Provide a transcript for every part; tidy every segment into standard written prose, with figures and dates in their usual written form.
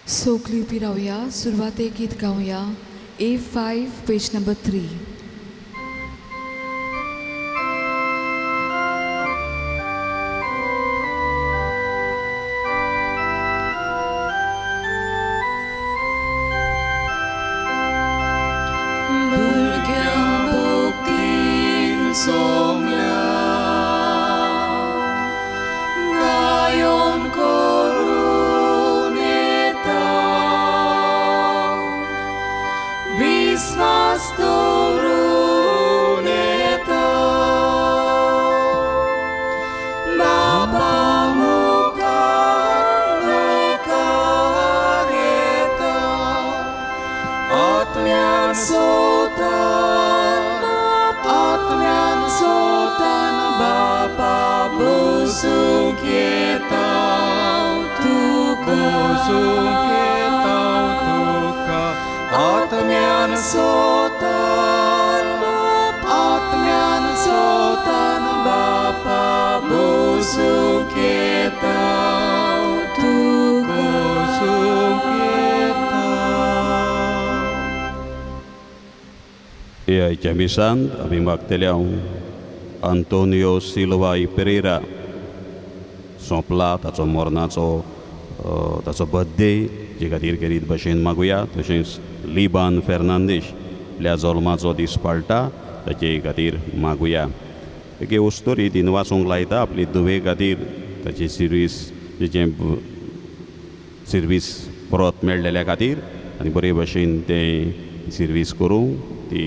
सोकली उभी राहूया. सुरुवात एक गीत गाऊया. A5 page number 3. Ea misan ami magteliaw Antonio Silva y Pereira sompla taco morna taco birthday जे खातीर करीत भशेन मागुया. तशेंच लिबान फेर्नांदीश आपल्या जल्माचो दीस पाळटा ताचे खातीर मागुया. एके उस्तोरी तीन वाचूंक लायता आपली धुवे खातीर ताची सर्वीस परत मेळलेल्या खातीर आनी बरे भशेन तें सर्वीस करूं ती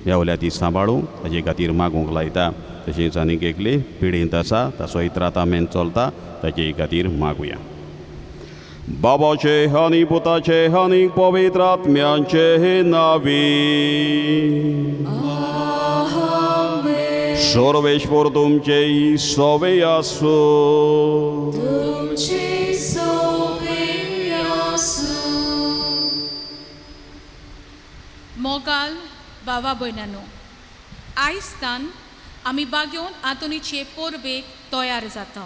येवल्या ती सांबाळूं ताचे खातीर मागूंक लायता. तशेंच आनीक एकली पिडींत आसा ताचो इत्रातामेंत चलता ताचे खातीर मागुया. बाबाचे आनी पुताचे आनी पवित्र आत्म्याचे नावी सर्वेश्वर तुमचे सोवे आसूं. मोगाल बाबा भयणांनो, आयज तान आमी बागेवन आंतोनीचे परबेक तयार जाता.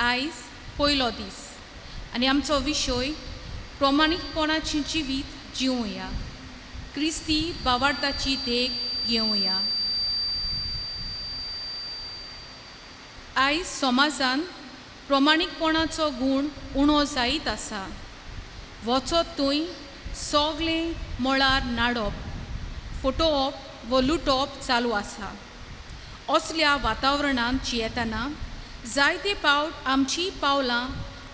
आयज पयलो दीस आनी आमचो विशय प्रमाणीकपणाची जिवीत जिवुया, क्रिस्ती भावार्थाची देख घेवया. आयज समाजान प्रमाणीकपणाचो गूण उणो जायत आसा. वचत थंय सगळें मळार नाडप, फटोवप व लुटप चालू आसा. असल्या वातावरणांत जियेतना जायते फावट आमची पावलां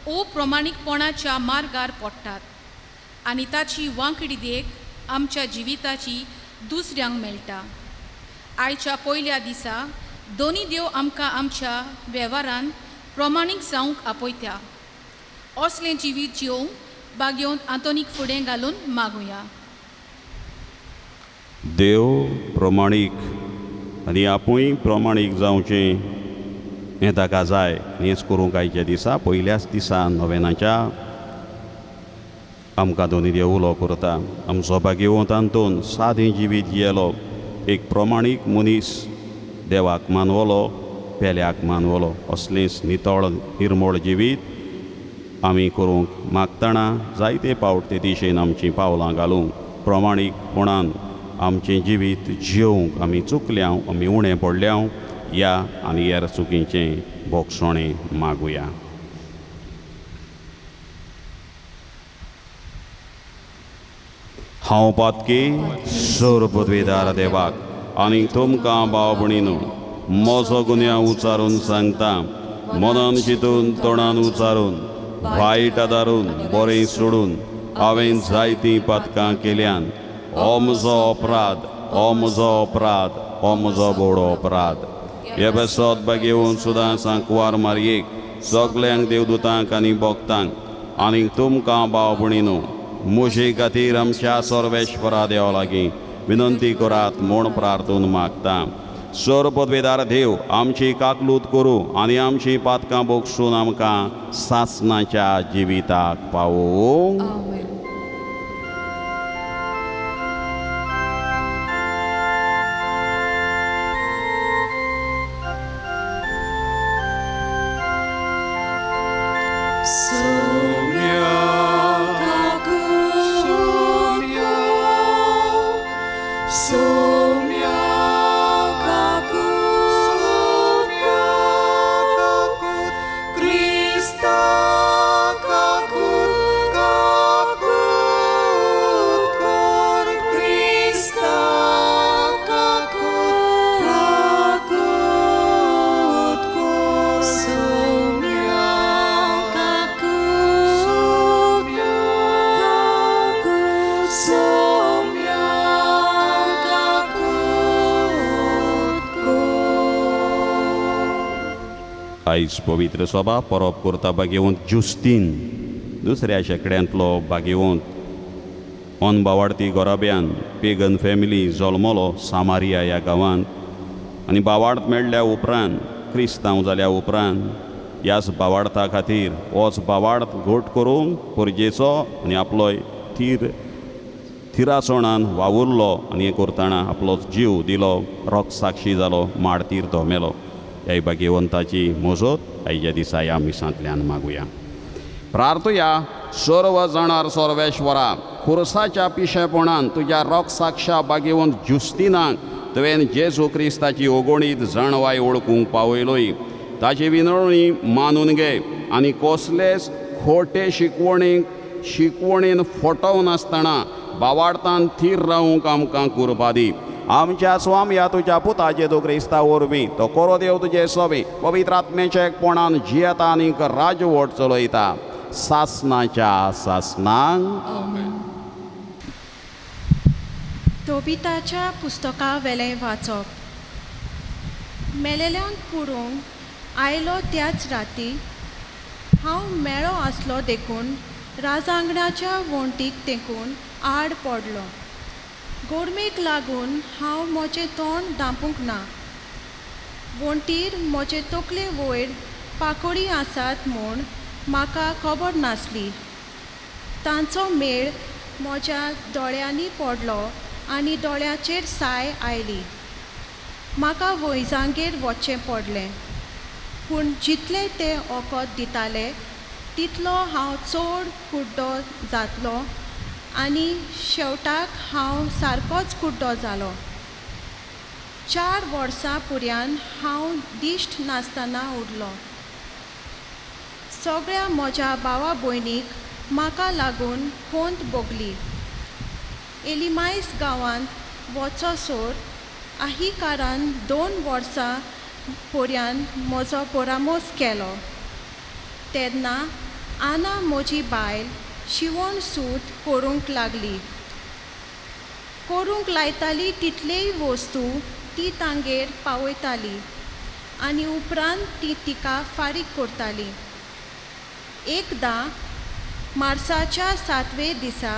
अप्रमाणीकपणाच्या मार्गार पडटात आनी ताची वांकडी देख आमच्या जिविताची दुसऱ्यांक मेळटा. आयच्या पयल्या दिसा दोनी देव आमकां आमच्या वेव्हारांत प्रमाणीक जावंक आपयता. असलें जिवीत जिवंक बागेवन आंतोनीक फुडें घालून मागुया. देव प्रमाणीक आनी आपूय प्रमाणीक जावचें हें ताका जाय. हेंच करूंक आयच्या दिसा पयल्याच दिसा नोवेनाच्या आमकां दोनी देव उलो करता. आमचो बागेवंत आंतोन सादें जिवीत जियेलो एक प्रमाणीक मनीस देवाक मानवलो, पेल्याक मानवलो. असलेंच नितळ निर्मळ जिवीत आमी करूंक मागतना जायते फावट ते दिशेन आमचीं पावलां घालूंक प्रमाणीकपणान आमचें जिवीत जियोवंक आमी चुकल्यांव, आमी उणें पडल्यांव या आनी हेर चुकीचें बोगसोणें मागुया. हांव पातकी सोर पदवीदार देवाक आनी तुमकां भाव भयणीनो म्हजो गुन्यांव उचारून सांगता. मनान चिंतून तोंडान उचारून वायट आदारून बरें सोडून हांवें जायतीं पातकां केल्यान हो म्हजो अपराध, हो म्हजो अपराध, हो म्हजो व्हड अपराध. हे बेसत बागेवून सुद्दां सांकवार मारयेक सगल्यांक देवदूतांक आनी भक्तांक आनी तुमकां भाव भयणीनो म्हजे खातीर आमच्या सर्वेश्वरा देवा लागीं विनंती करात म्हूण प्रार्थून मागता. सोर पदवीदार देव आमची काकलूत करूं आनी आमची पातकां बोगसून आमकां सासणाच्या जिविताक पावोवंक. आमेन. सौम्या आयज पवित्र सभा परब करता भाग्यवंत जुस्तीन दुसऱ्या शेंकड्यांतलो भाग्यवंत भावार्थी गोराब्यान पेगन फॅमिली जल्मलो सामारिया ह्या गांवांत आनी भावार्थ मेळ्ळ्या उपरांत क्रिस्तांव जाल्या उपरांत ह्याच भावार्था खातीर होच भावार्थ घोट करून परजेचो आनी आपलो थिरासोणान वावुरलो आनी हें करतना आपलो जीव दिलो रोग साक्षी जालो माडतीर तो मेलो ह्या भाग्यवंताची मोजत आयच्या दिसा ह्या मिसांतल्यान मागुया. प्रार्थुया. सर्व जाणार सर्वेश्वरा, खुर्साच्या पिशेपणान तुज्या रोग साक्षा भाग्यवंत जुस्तिनाक तुवें जेजू क्रिस्ताची ओगोणीत जाणवाय ओळखूंक पावयलोय ताची विनवणी मानून घे आनी कसलेच खोटे शिकवणेन फटोव नासतना भावार्थान थीर रावूंक आमकां कुर्बा दी. आमच्या स्वामी ह्या तुज्या पुता जेजू क्रिस्ता वरवीं तो कोरो देव तुजे सोबी पवित्र आत्म्याच्या एकपणान जियेता आनीक राजवट चलयता सासनाच्या सासनांक. तोबिताच्या पुस्तका वेलें वाचप. मेलेल्यांक पुरूंक आयलो त्याच राती हांव मेळो आसलो देखून राजांगणाच्या वणटीक तेंकून आड पडलो. गोडमेक लागून हांव म्हजें तोंड धांपूंक ना. वणटीर म्हजे तकले वयर पाकोडी आसात म्हूण म्हाका खबर नासली. तांचो मेळ म्हज्या दोळ्यांनी पडलो आनी दोळ्याचेर साय आयली. म्हाका वैजांगेर वचचें पडलें. पूण जितले ते वखद दिताले तितलो हांव चड कुड्डो जातलो आनी शेवटाक हांव सारकोच कुड्डो जालो. 4 वर्सां पुर्यान हांव दिश्ट नासतना उरलो. सगळ्या म्हज्या भावा भयणीक म्हाका लागून खोंत भोगली. एलिमायस गांवांत वचसोर आहिकारान 2 वर्सां पर्यान म्हजो परामोस केलो. तेन्ना आना म्हजी बायल शिवण सूत करूंक लागली. करूंक लायताली तितलेय वस्तू ती तांगेर पावयताली आनी उपरांत ती तिका फारीक करताली. एकदां मार्साच्या 7वे दिसा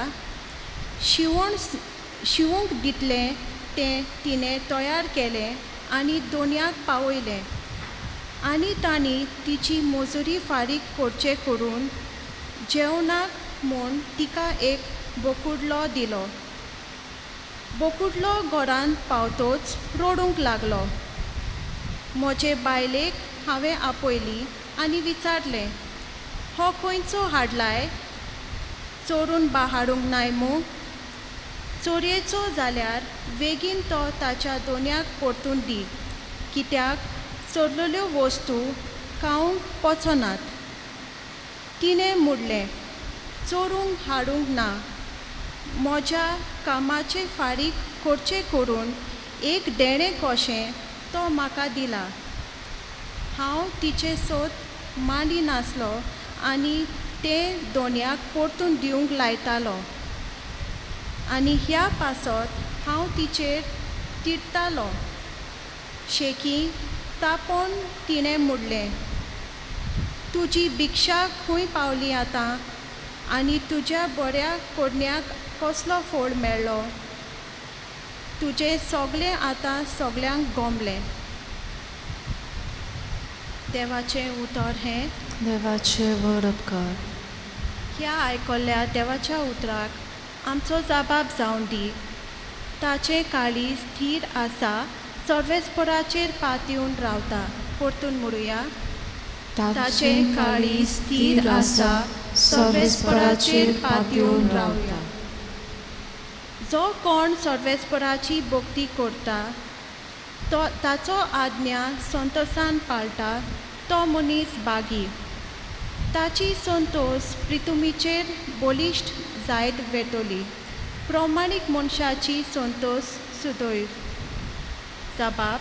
शिवूंक दितलें तें तिणें तयार केलें आनी दोनयाक पावयलें आनी तांणी तिची मजुरी फारीक करचे करून जेवणाक म्हूण तिका एक बोकुडलो दिलो. बोकुडलो घरांत पावतोच रडूंक लागलो. म्हजे बायलेक हांवें आपयली आनी विचारलें, हो खंयचो हाडलाय? चोरून हाडूंक नाय मू? चोरयेचो जाल्यार बेगीन तो ताच्या दोनयाक परतून दी, कित्याक चोरलेल्यो वस्तू खावंक पचनात. तिणें म्हणलें, चोरूंक हाडूंक ना. म्हज्या कामाचें फारीक करचें करून एक देणें कशें तो म्हाका दिला. हांव तिचे सोद मांडी नासलो आनी तें दोनयाक परतून दिवंक लायतालो आनी ह्या पासत हांव तिचेर तिडतालो. शेकी तापोवन तिणें म्हणलें, तुजी भिक्षा खंय पावली आतां आनी तुज्या बऱ्या कोडण्याक कसलो फळ मेळ्ळो? तुजें सगलें आतां सगल्यांक गोमलें. देवाचें उतर हें. देवाचे वड उपकार. ह्या आयकल्ल्या देवाच्या उतराक आमचो जबाब जावन दी. ताचें काळीज स्थिर आसा, सर्वेस्पराचेर पातयेवन रावता. परतून म्हणुया, ताचें काळीज स्थिर आसा, सर्वेस्पराचेर पातयेवन रावता. जो कोण सर्वेस्पराची भक्ती करता तो ताचो आज्ञा संतोशान पाळटा तो मनीस बागी. ताची संतोश प्रितुमीचेर बलिश्ट जायत वेतोली. प्रमाणीक मनशाची संतोश सुदैव. जबाब,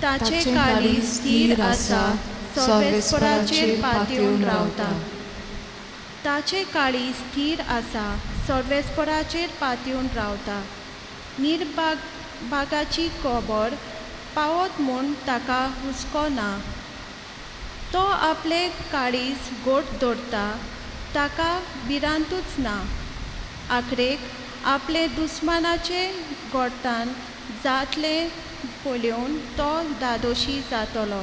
ताचें काळीज स्थिर आसा, सर्वेस्पराचेर पातयेवन रावता. ताचें काळीज स्थिर आसा, सर्वेस्पराचेर पातयेवन रावता. निर्भागाची खबर पावत म्हूण ताका हुस्को ना. तो आपले काळीज गोट दवरता ताका भिरांतूच ना. आखरेक आपले दुस्मानाचे गोठान जातले पळोवन तो दादोशी जातलो.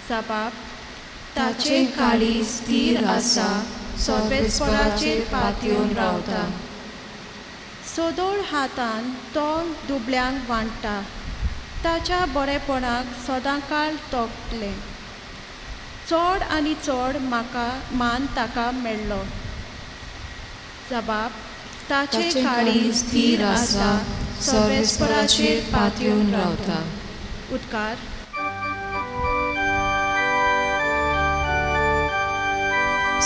जबाब ताचे काळीज स्थिर आसा, सर्वेस्पराचेर पातयेवन रावता. सोदोळ हातान तो दुबळ्यांक वांडटा. ताच्या बरेपणाक सदांकाळ तोखले. चड आनी चड म्हाका मान ताका मेळ्ळो. जबाब ताचे काळीज स्थिर आसा, सर्वेस्पराचेर पातयेवन रावता. उद्गार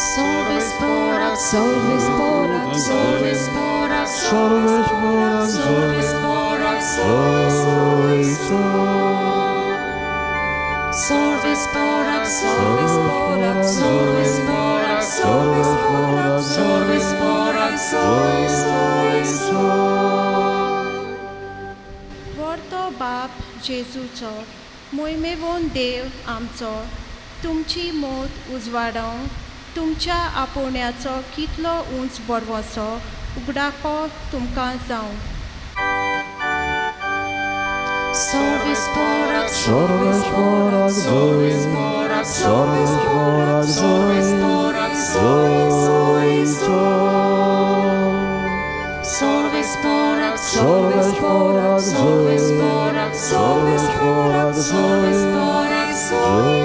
सर्वेस्पराक, सर्वेस्पराक, सर्वेस्पराक, सर्वेस्पराक, सर्वेस्पराक, सर्वेस्पराक, सर्वेस्पराक, सर्वेस्पराक, सर्वेस्पराक, सर्वेस्पराक. वर्तो बाप जेजूचो, मोहिमेवोन देव आमचो, तुमची मोत उजवाडोवंक तुमच्या आपोवण्याचो कितलो उंच बडवोसो उगडाको तुमकां जावं. सर्वेस्पराक, सर्वेस्पराक, सर्वेस्पराक, सर्वेस्पराक, सर्वेस्पराक, सर्वेस्पराक, सर्वेस्पराक, सर्वेस्पराक, सर्वेस्पराक, सर्वेस्पराक, सर्वेस्पराक.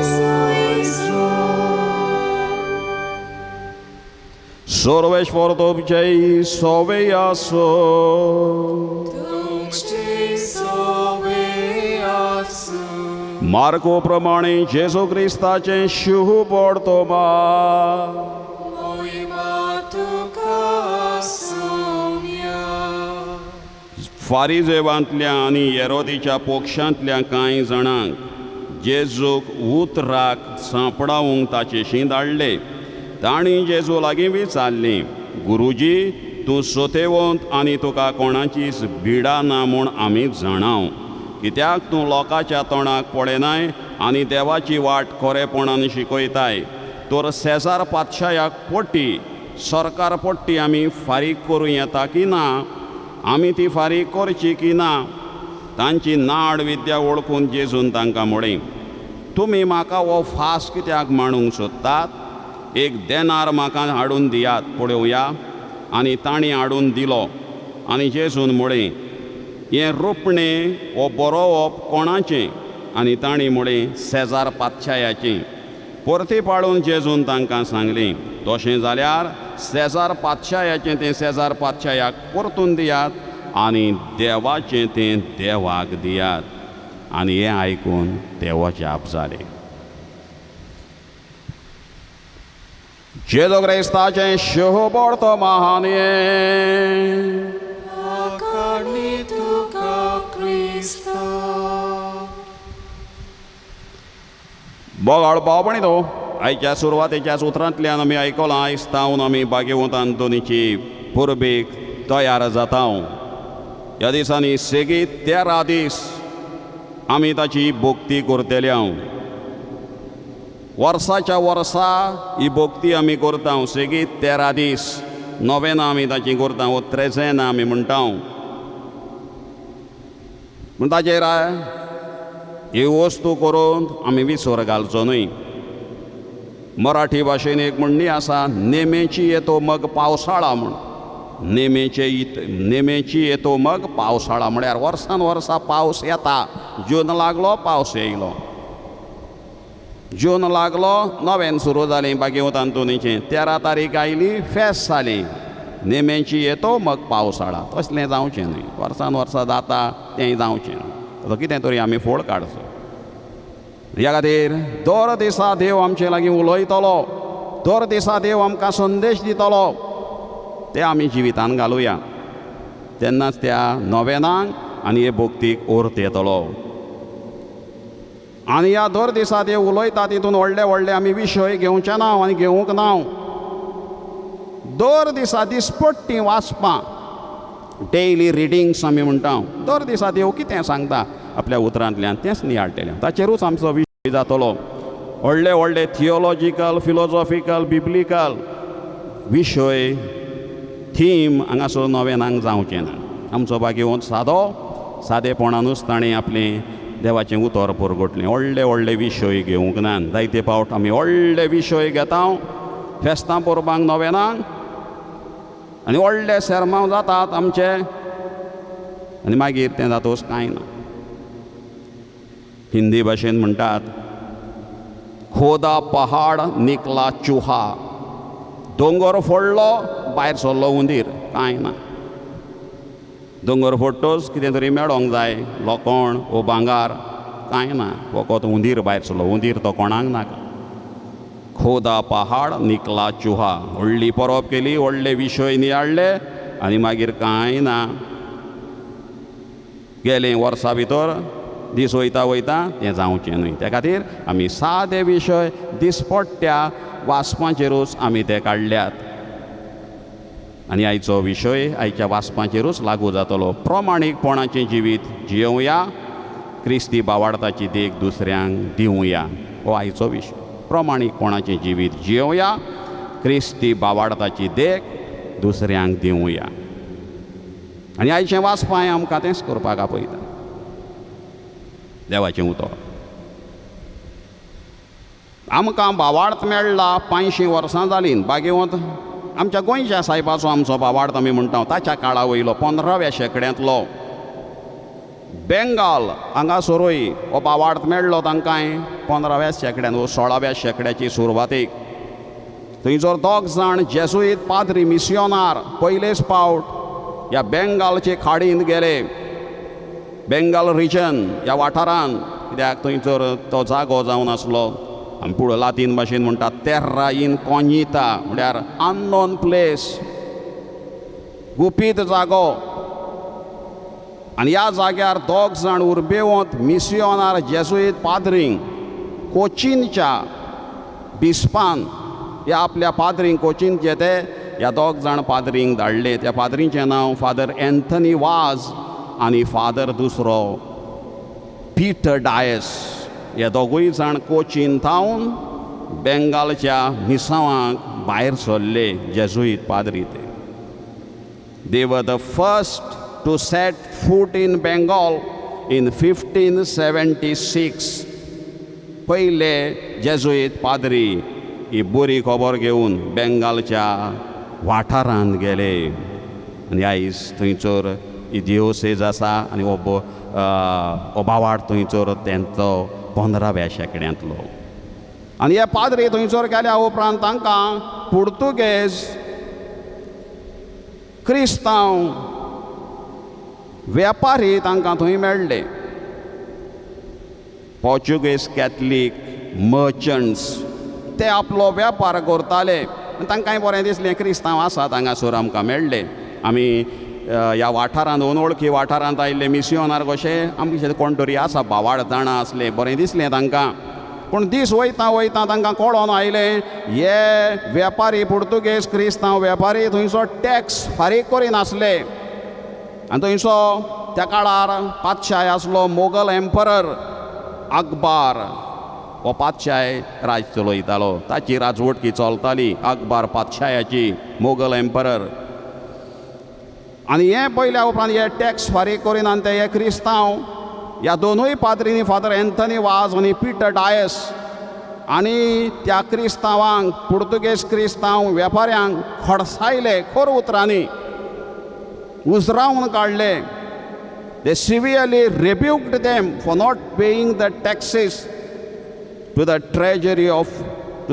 सर्वेश्वर तुमचे सोवे आसो. मार्को प्रमाणे जेजू क्रिस्ताचे शुभ वर्तोमा. फारिजेवांतल्या आनी हेरोदीच्या पक्षांतल्या कांय जाणांक जेजूक उतराक सांपडावंक ताचेशी धाडले. तांणी जेजू लागीं विचारलें, गुरुजी, तूं सोतेवंत आनी तुका कोणाचीच भिडा ना म्हूण आमी जाणाव. कित्याक तूं लोकांच्या तोंडाक पडयनाय आनी देवाची वाट खरेपणान शिकयताय. तर सेजार पातशायाक पट्टी, सरकार पट्टी आमी फारीक करूं येता की ना? आमी ती फारीक करची की ना? तांची नाड विद्या वळखून जेजून तांकां म्हळें, तुमी म्हाका हो फास कित्याक मांडूंक सोदतात? एक देनार म्हाका हाडून दियात पळोवया. आनी तांणी हाडून दिलो. आनी जेजून म्हळें, हें रोपणें हो बरोवप कोणाचें? आनी तांणी म्हळें, सेजार पातशायाचें. परती पाडून जेजून तांकां सांगलें, तशें जाल्यार सेजार पातशायाचें तें सेजार पातशायाक परतून दियात आनी देवाचें तें देवाक दियात. आनी हें आयकून देव जाप जालें. जेजू क्रिस्ताचें शुभ वर्तमान. बोगाळ पावपणी तो आयच्या सुरवातेच्या उतरांतल्यान आमी आयकलां, आयस्तावन आमी भाग्यवंत आंतोनीची पुर्बेक तयार जाता. ह्या दिसांनी सेगीत 13 दीस आमी ताची भोक्ती करतले. वर्साच्या वर्सा ही भोक्ती आमी करता. सेगीत 13 दीस नोवेना आमी ताची करता, वो त्रेझेना आमी म्हणटा. पूण ताचेर ही वस्तू करून आमी विसर घालचो न्हय. मराठी भाशेन एक म्हणणी आसा, नेमेची येतो मग पावसाळा म्हूण. नेमेची येतो मग पावसाळा म्हळ्यार वर्सान वर्सा पावस येता. जून लागलो पावस येयलो. जून लागलो नवें सुरू जालें भाग्यवंत आंतोनीचें. 13 तारीख आयली फेस्त जाली. नेमेची येतो मग पावसाळा. तसलें जावचें न्हय. वर्सान वर्सा जाता तें जावचें न्हय. तो कितें तरी आमी फोड काडचो. ह्या खातीर दर दिसा देव आमचे लागीं उलयतलो. दर दिसा देव आमकां संदेश दितलो. ते आमी जिवितान घालुया. तेन्नाच त्या नोवेनाक आनी हे भोक्तीक अर्थ येतलो. आनी ह्या दर दिसा देव उलयता तितून व्हडले व्हडले आमी विशय घेवचे ना आनी घेवंक ना. दर दिसा दिसपट्टी वाचपां, डेली रिडिंग्स आमी म्हणटा. दर दिसा देव कितें सांगता आपल्या उतरांतल्यान तेंच न्ही हाडटलें. ताचेरूच आमचो विशय जातलो. व्हडले व्हडले थियोलॉजिकल फिलोसॉफिकल बिब्लिकल विशय थीम हांगासर नव्यानाक जावचें ना. आमचो भाग्यवंत सादेपणानूच ताणें आपलें देवाचें उतर परगटलें. व्हडले व्हडले विशय घेवंक ना. जायते फावट आमी व्हडले विशय घेता फेस्तां परबांक नव्यानाक आनी व्हडले सेर्मांव जातात आमचे आनी मागीर तें जातोच कांय ना. हिंदी भाशेन म्हणटात खोदा पहाड निकला चुहा. दोंगर फोडलो भायर सरलो हुंदीर. कांय ना. दोंगर फोडटोच कितें तरी मेळोंक जाय, लोकोण वो भांगार. कांय ना. फकत हुंदीर भायर सरलो. हुंदीर तो कोणाक नाका. खोदा पहाड निकला चुहा. व्हडली परब केली, व्हडले विशय नियाळ्ळे आनी मागीर कांय ना. गेले वर्सां भितर दीस वयता वयता तें जावचें न्हय. त्या खातीर आमी सादे विशय दिसपट्ट्या वाचपाचेरूच आमी ते काडल्यात. आनी आयचो विशय आयच्या वाचपाचेरूच लागू जातलो. प्रमाणीकपणाचें जिवीत जियोवया, क्रिस्ती भावार्थाची देख दुसऱ्यांक दिवया. हो आयचो विशय. प्रमाणीकपणाचें जिवीत जियोवया, क्रिस्ती भावार्थाची देख दुसऱ्यांक दिवया. आनी आयचें वाचपाय आमकां तेंच करपाक आपयता. देवाचें उतर. आमकां भावार्थ मेळ्ळा 500 वर्सां जालीं. भाग्यवंत आमच्या गोंयच्या साहेबाचो आमचो भावार्थ आमी म्हणटा ताच्या काळा वयलो 15व्या शेंकड्यांतलो. बेंगाल हांगासरूय हो भावार्थ मेळ्ळो तांकांय 15व्या शेंकड्यान वो 16व्या शेंकड्याची सुरवातेक. थंयसर 2 जाण जेजुईत पाद्री मिसियोनार पयलेच फावट ह्या बेंगालचे खाडींत गेले. बेंगाल रिजन ह्या वाठारांत, कित्याक थंयसर तो जागो जावन आसलो. आमी पुढे लातीन भाशेन म्हणटात तेर्रा इनकॉग्निता, म्हळ्यार अननोन प्लेस, गुपीत जागो. आनी ह्या जाग्यार 2 जाण उर्बेवंत मिसियोनार जेजुईत पाद्रींक कोचीनच्या बिस्पान ह्या आपल्या पाद्रींक कोचीनचे ते ह्या 2 जाण पाद्रींक धाडले. त्या पाद्रींचें नांव फादर एंथनी वाज आनी फादर दुसरो पीटर डायस. हे दोगूय जाण कोचीन थावन बेंगालच्या मिसावांक भायर सरले जेजुईत पाद्री ते. They were the first to set foot in Bengal in 1576. पयले जेजुईत पाद्री ही बरी खबर घेवन बेंगालच्या वाठारांत गेले. आनी आयज थंयसर इदिओसेज आसा आनी हो भावार्थ थंयसर तेंचो 15व्या शेंकड्यांतलो. आनी हे पाद्री थंयसर गेल्या उपरांत तांकां पुर्तुगेज, क्रिस्तांव वेपारी तांकां थंय मेळ्ळे. पोर्चुगेज कॅथलीक मर्चंट्स ते आपलो वेपार करताले. तांकांय बरें दिसलें क्रिस्तांव आसात हांगासर आमकां मेळ्ळे. आमी ह्या वाठारांत अनवळखी वाठारांत आयिल्ले मिसियोनार कशे आमचे कोण तरी आसा भावार्थ जाणा आसले. बरें दिसलें तांकां. पूण दीस वयता वयता तांकां कळोन आयलें हे वेपारी पुर्तुगेज क्रिस्तांव वेपारी थंयसर टॅक्स फारीक करिनासले. आनी थंयसर त्या काळार पातशाय आसलो मोगल एम्परर अकबर. हो पातशाय राज चलयतालो. ताची राजवटकी चलताली अकबर पातशायाची, मोगल एम्परर. आनी हे पयल्या उपरांत हे टॅक्स फारीक करिना आनी ते हे क्रिस्तांव ह्या दोनूय पाद्रींनी फादर एंथनी वाज आनी पीटर डायस आनी त्या क्रिस्तांवांक, पुर्तुगेज क्रिस्तांव वेपाऱ्यांक खडसायले खर उतरांनी, उजरावन काडले. दे severely rebuked them for not paying the taxes to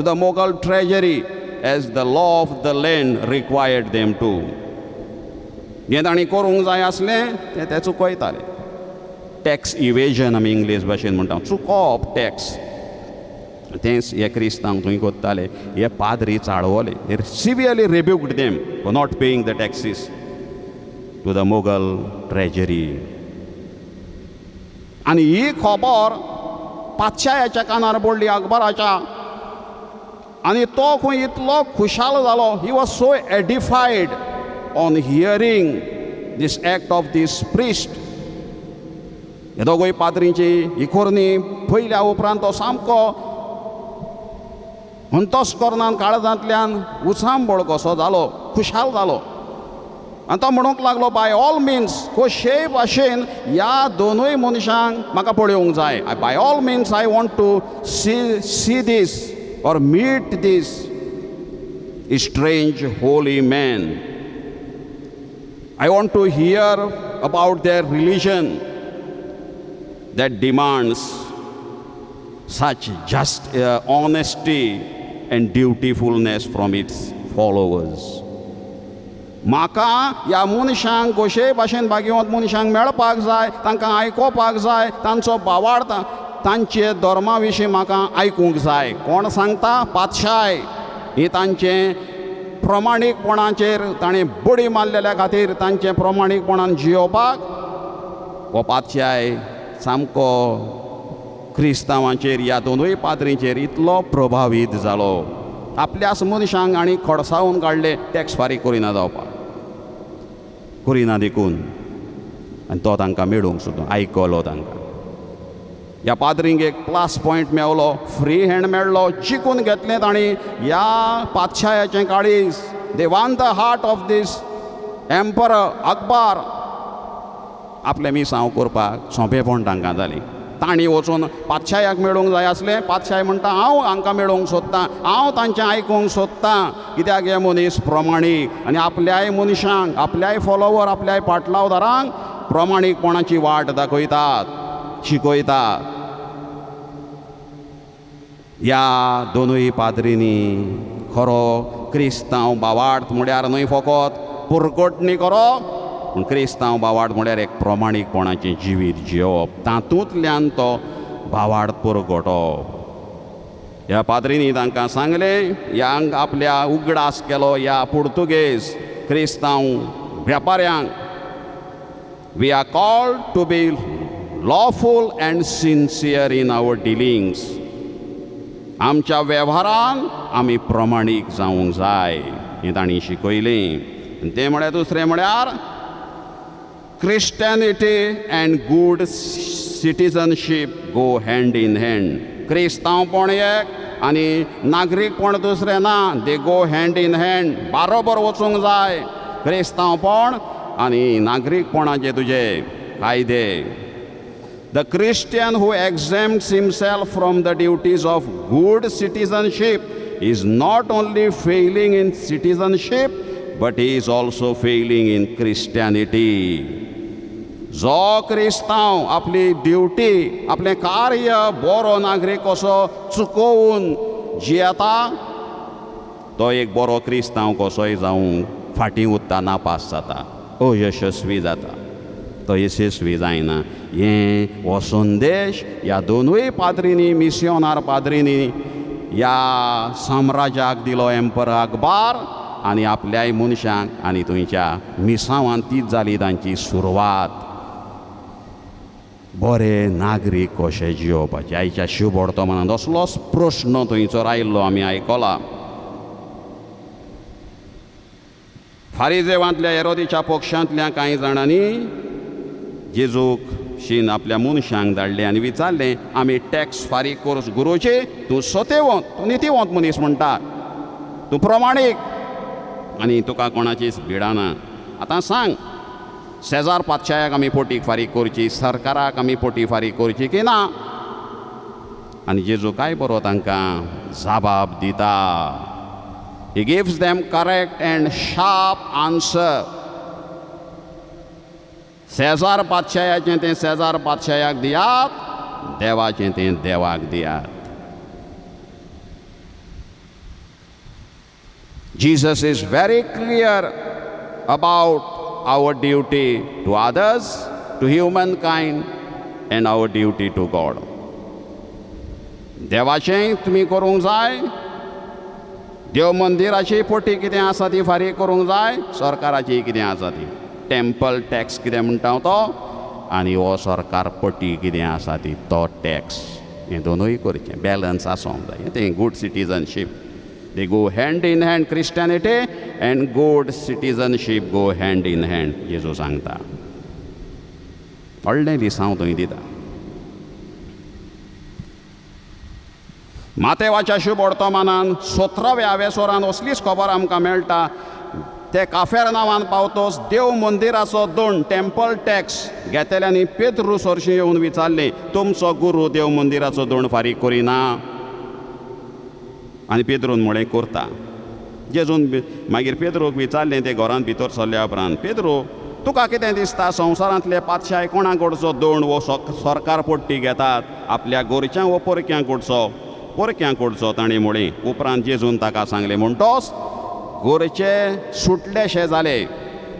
the Mughal treasury as the law of the land required them to. हें तांणी करूंक जाय आसलें ते चुकयताले. टॅक्स इवेजन आमी इंग्लीश भाशेन म्हणटा, चुकोवप टॅक्स. तेंच हे क्रिस्तांव थंय करताले. हे पाद्री चाळवले. दे severely rebuked them for not paying the taxes to the Mughal treasury. आनी ही खबर पातशायाच्या कानार पडली, अकबराच्या. आनी तो खंय इतलो खुशाल जालो. He was so edified on hearing this act of this priest. हे दोगूय पाद्रींची ही खोरणी पयल्या उपरांत तो सामको अंतस्करणान काळजांतल्यान उसांबळ कसो जालो, खुशाल जालो. आनी तो म्हणूंक लागलो, बाय ऑल मिन्स कशेय भाशेन ह्या दोनूय मनशांक म्हाका पळोवंक जाय. By all means I want to see this or meet this strange holy man. I want to hear about their religion that demands such just honesty and dutifulness from its followers. म्हाका ह्या मनशांक कशेय भाशेन भाग्यवंत मनशांक मेळपाक जाय, तांकां आयकोपाक जाय, तांचो भावार्थ तांचे धर्मा विशीं म्हाका आयकूंक जाय. कोण सांगता? पातशाय. ही तांचे प्रमाणीकपणाचेर ताणें बडी मारलेल्या खातीर तांचे प्रमाणीकपणान जियोवपाक हो पातशाय सामको क्रिस्तांवांचेर, ह्या दोनूय पाद्रींचेर इतलो प्रभावीत जालो. आपल्याच मनशांक आनी खडसावून काडले टॅक्स फारीक करिना जावपाक, करिना देखून. आनी तो तांकां मेळूंक सुद्दां आयकलो तांकां. ह्या पाद्रींक एक प्लस पॉयंट मेळ्ळो, फ्री हँड मेळ्ळो, जिखून घेतलें तांणी ह्या पातशायाचें काळीज. They won the heart of this emperor Akbar. आपलें मिसांव करपाक सोंपेपण तांकां जालें. तांणी वचून पातशायाक मेळूंक जाय आसलें. पातशाय म्हणटा, हांव हांकां मेळूंक सोदतां, हांव तांचें आयकूंक सोदतां, कित्याक हे मनीस प्रमाणीक आनी आपल्याय मनशांक, आपल्याय फॉलोवर, आपल्याय पाटलावदारांक प्रमाणीकपणाची वाट दाखयतात, शिकयतात. ह्या दोनूय पाद्रींनी खरो क्रिस्तांव भावार्थ म्हळ्यार न्हय फकत पुरगटणी करप, पूण क्रिस्तांव भावार्थ म्हळ्यार एक प्रमाणीकपणाचें जिवीत जियोवप. तातूंतल्यान तो भावार्थ पुरगटप. ह्या पाद्रींनी तांकां सांगलें, ह्यांक आपल्या उगडास केलो ह्या पुर्तुगेज क्रिस्तांव वेपाऱ्यांक, we are called to be lawful and sincere in our dealings. आमच्या वेव्हारान आमी प्रमाणीक जावंक जाय, हें तांणी शिकयलें. आनी तें म्हळ्यार दुसरें म्हळ्यार Christianity and good citizenship go hand in hand. क्रिस्तांवपण एक आनी नागरीकपण दुसरें ना, they go hand in hand. बारोबर वचूंक जाय. क्रिस्तांवपण आनी नागरीकपणाचे तुजे कायदे. The Christian who exempts himself from the duties of good citizenship is not only failing in citizenship, but he is also failing in Christianity. जो क्रिस्तांव आपली ड्युटी, आपलें कार्य बरो नागरीक कसो चुकोवन जियेता, तो एक बरो क्रिस्तांव कसोय जावंक फाटीं उरता, नापास जाता, अयशस्वी जाता. तो यशस्वी जायना. हें हो संदेश ह्या दोनूय पाद्रींनी, मिस्योनार पाद्रींनी ह्या साम्राज्याक दिलो एम्परर अकबर आनी आपल्याय मनशांक. आनी थंयच्या मिसांवान तीच जाली तांची सुरवात. बरे नागरीक कशे जियोवपाचे. आयच्या शिवबोर्तमानांत असलोच प्रश्न थंयचो आयिल्लो आमी आयकला. फारिजेवांतल्या हेरोदेच्या पक्षांतल्या कांय जाणांनी जेजूक शीन आपल्या मनशांक धाडलें आनी विचारलें, आमी टॅक्स फारीक करूं गुरूची, तूं सत्यवंत, तूं नितीवंत मनीस म्हणटा, तूं प्रमाणीक आनी तुका कोणाचीच भिडा ना. आतां सांग, शेजार पातशायाक आमी पोटी फारीक करची, सरकाराक आमी पोटी फारीक करची की ना? आनी जेजू काय बरो तांकां जाबाब दिता. He gives them correct and sharp answer. शेजार पातशायाचें तें शेजार पातशायाक दियात, देवाचें तें देवाक दियात. Jesus is very clear about our duty to others, to humankind, and our duty to God. देवाचें तुमी करूंक जाय, देव मंदिराची पोटी कितें आसा ती फारीक करूंक जाय, सरकाराची कितें आसा ती, टेम्पल टॅक्स कितें म्हणटा तो, आनी हो सरकार पटी कितें आसा ती तो टॅक्स. हें दोनूय करचें, बॅलन्स आसूंक जाय. तें good citizenship. They go hand in hand. Christianity and good citizenship go hand in hand, जेजू सांगता. व्हडलें दिसांव थंय दिता. मातेवाच्या शुभ वर्तमानान 17व्या वेसोरान असलीच खबर आमकां मेळटा. ते काफेर नांवान पावतोच देव मंदिराचो दंड टेम्पल टॅक्स घेतल्यांनी पेद्रू सरशी येवन विचारलें, तुमचो गुरू देव मंदिराचो दंड फारीक करिना? आनी पेद्रून म्हळें करता. जेजून मागीर पेद्रूक विचारलें ते घरांत भितर सरल्या उपरांत, पेद्रू तुका कितें दिसता संवसारांतले पातशाय कोणा कडचो दंड वो सरकार पट्टी घेतात, आपल्या गोरच्या वो परक्यां कडचो? परक्यां कडचो ताणें म्हळें. उपरांत जेजून ताका सांगलें, म्हणटोच गोरचे सुटलेशे जाले,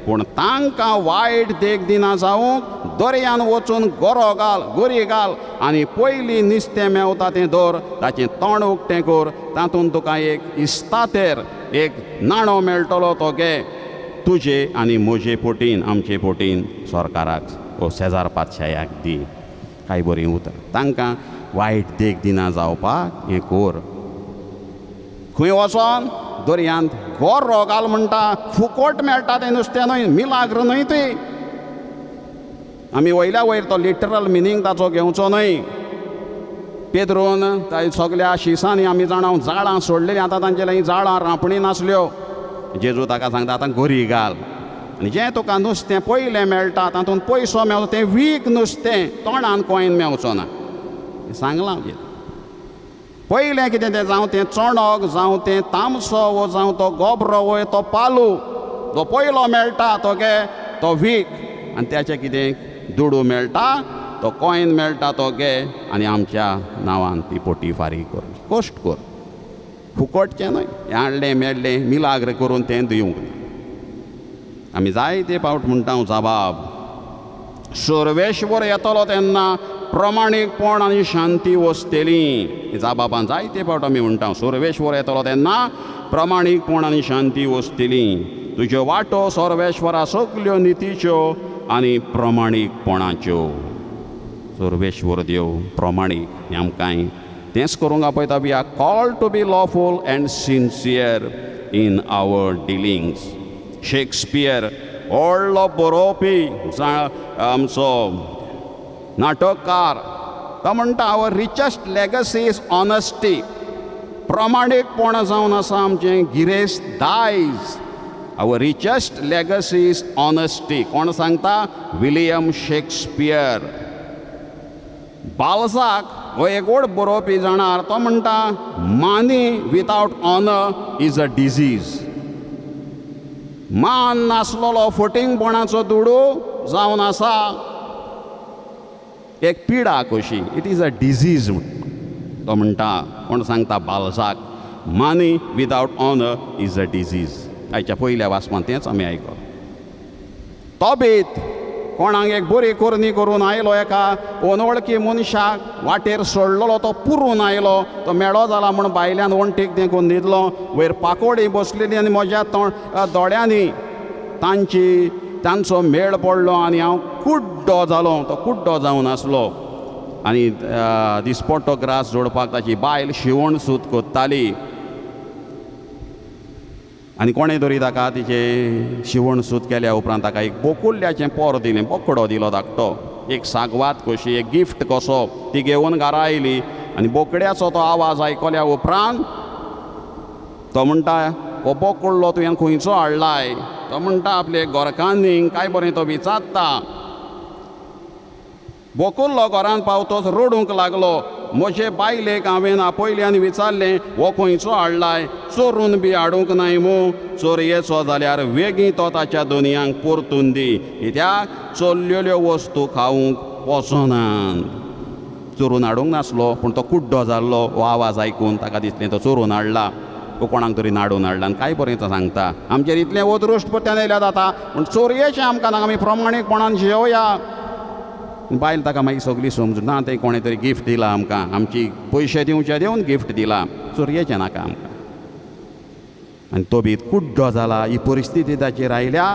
पूण तांकां वायट देख दिना जावंक दर्यान वचून गोरो घाल, गोरी घाल आनी पयलीं नुस्तें मेवता तें धर, ताचें तोंड उक्तें कर, तातूंत तुका एक इस्तातेर एक नाणो मेळटलो, तो घे, तुजे आनी म्हजे पोटीन आमचे पोटीन सरकाराक वो शेजार पातशायाक दी. काय बरी उतर. तांकां वायट देख दिना जावपाक हें कर. खंय वचोन दर्यांत गोरो घाल म्हणटा, फुकट मेळटा तें नुस्तें न्हय, मिलाग्र न्हय ती. आमी वयल्या वयर तो लिटरल मिनींग ताचो घेवचो न्हय. पेद्रोन सगल्या शिसांनी आमी जाणां जाळां सोडलेलीं, आतां तांचे जाळां रांपणी नासल्यो. जेजू ताका सांगता, आतां गोरी घाल आनी जें तुका नुस्तें पयलें मेळटा तातूंत पयसो मेवता तें वीक नुस्तें, तोंडान कॉयन मेवचो ना. सांगलां पयलें कितें तें जावं तें चोणोक, जावं तें तामसो, वो जावं तो गोबरो, वो तो पालू, तो पयलो मेळटा तो घे, तो वीक. आनी त्याचें कितें दुडू मेळटा, तो कॉयन मेळटा तो घे आनी आमच्या नांवान ती पोटी फारीक कर, कश्ट कर. फुकटचें न्हय, हाडलें मेळ्ळें मिलाग्र करून तें दिवंक ना. आमी जायते फावट म्हणटा जबाब, सर्वेश्वर येतलो तेन्ना प्रमाणीकपण आनी शांती वसतली. जाबाबान जायते फावट आमी म्हणटा सर्वेश्वर येतलो तेन्ना प्रमाणीकपण आनी शांती वसतली. तुज्यो वाटो सर्वेश्वरा सगल्यो नितीच्यो आनी प्रमाणीकपणाच्यो. सर्वेश्वर देव प्रमाणीक हें आमकां तेंच करूंक आपयता. We are called to be lawful and sincere in our dealings. Shakespeare व्हडलो बरोवपी आमचो नाटककार, तो म्हणटा our richest legacy is honesty. प्रमाणीकपण जावन आसा आमचें गिरेस्त दायज. Our richest legacy is honesty. कोण सांगता? William Shakespeare. बाल्झाक हो एक व्हड बरोवपी जाणार, तो म्हणटा money without honour is a disease. मान नासलोलो फटींगपणाचो दुडू जावन आसा एक पिडा कशी. इट इज अ डिजीज तो म्हणटा. कोण सांगता? Balzac. Money without honour is a disease. हाच्या पयल्या वाचपान तेंच आमी आयकलां. तोबीत कोणाक एक बरी करणी करून आयलो, एका अनवळखी मनशाक वाटेर सोडलेलो, तो पुरून आयलो, तो मेळो जाला म्हूण बायल्यान वणटीक तें करून न्हिदलो. वयर पाकोडी बसलेली आनी म्हज्या दोळ्यांनी तांचो मेळ पडलो आनी हांव कुड्डो जालो. तो कुड्डो जावन आसलो आनी दिसपट्टो ग्रास जोडपाक ताची बायल शिवण सूत कोत्ताली. आनी कोणें तरी ताका तिचें शिवण सूत केल्या उपरांत ताका एक बोकुल्ल्याचें पोर दिलें, बोकडो दिलो धाकटो, एक सागवात कशी, एक गिफ्ट कसो. ती घेवन घरा आयली आनी बोकड्याचो तो आवाज आयकल्या उपरांत तो म्हणटा, हो बोकुल्लो तुवें खंयचो हाडलाय? तो म्हणटा आपले घरकान्नीक. काय बरें तो विचारता. बोकुल्लो घरांत पावतोच रडूंक लागलो. म्हजे बायलेक हांवें आपयल्यान विचारलें, हो खंयचो हाडलाय? चोरून बी हाडूंक नाय मू. चोरयेचो जाल्यार वेगळी तो ताच्या दोनयांक परतून दी. कित्याक चोरलेल्यो वस्तू खावंक वचनात. चोरून हाडूंक नासलो, पूण तो कुड्डो जाल्लो. हो आवाज आयकून ताका दिसलें तो चोरून हाडला, तो कोणाक तरी नाडून हाडला. आनी काय बरें तो सांगता, आमचेर इतलें ओदृश्ट पत्त्यान येयल्या जाता, पूण चोरयेचें आमकां नाका, आमी प्रमाणीकपणान जेवया. बायल ताका मागीर सगळी समजून, ना तें कोणें तरी गिफ्ट दिलां आमकां, आमची पयशे दिवचे दिवन गिफ्ट दिलां, चोरयेचें नाका आमकां. आनी तो बी कुड्डो जाला. ही परिस्थिती ताचेर आयल्या,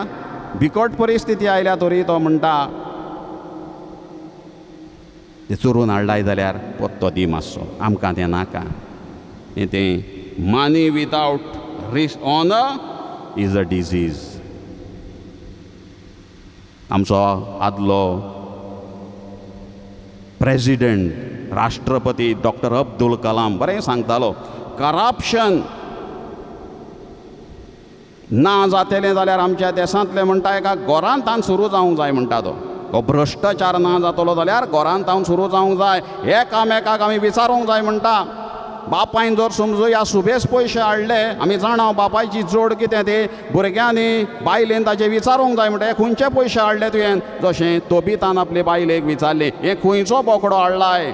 बिकट परिस्थिती आयल्या तरी तो म्हणटा तें चोरून हाडलाय जाल्यार पत्तो दी मातसो, आमकां तें नाका. तें money without honour is a disease. आमचो आदलो प्रेसिडेंट राष्ट्रपती डॉक्टर अब्दुल कलाम बरें सांगतालो, करप्शन ना जातलें जाल्यार आमच्या देशांतले म्हणटा एका गोरांतान सुरू जावंक जाय म्हणटा तो. हो भ्रश्टाचार ना जातलो जाल्यार गोरांतान सुरू जावंक जाय. एकामेकाक आमी विचारूंक जाय म्हणटा. बापायन जर समजू ह्या सुबेज पयशे हाडले, आमी जाणा बापायची जोड कितें ती भुरग्यांनी बायलेन ताचें विचारूंक जाय म्हणटा, हे खंयचे पयशे हाडले तुवें. जशें तोबितान आपले बायलेक विचारलें, हे खंयचो बोकडो हाडलाय.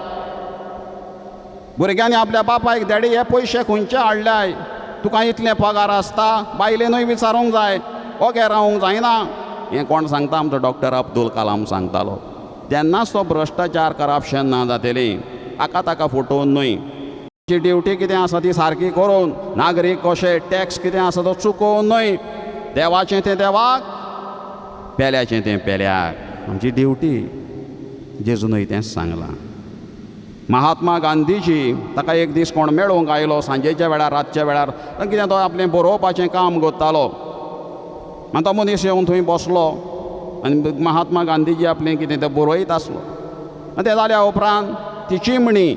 भुरग्यांनी आपल्या बापायक, डॅडी हे पयशे खंयचे हाडल्याय, तुका इतले पगार आसता. बायलेनूय विचारूंक जाय, ओके रावूंक जायना. हें कोण सांगता? आमचो डॉक्टर अब्दुल कलाम सांगतालो. तेन्नाच तो भ्रश्टाचार करप्शन ना जातलें. हाका ताका फटोवन न्हय, जी ड्युटी कितें आसा ती सारकी करून, नागरीक कशे टॅक्स कितें आसा तो चुकोवन न्हय. देवाचें तें देवाक, पेल्याचें तें पेल्याक. आमची ड्युटी जेजूनय तेंच सांगलां. महात्मा गांधीजी, ताका एक दीस कोण मेळूंक आयलो सांजेच्या वेळार, रातच्या वेळार, कितें तो आपलें बरोवपाचें काम करतालो. आनी तो मनीस येवन थंय बसलो आनी महात्मा गांधीजी आपलें कितें तें बरयत आसलो. आनी तें जाल्या उपरांत ती चिमणी,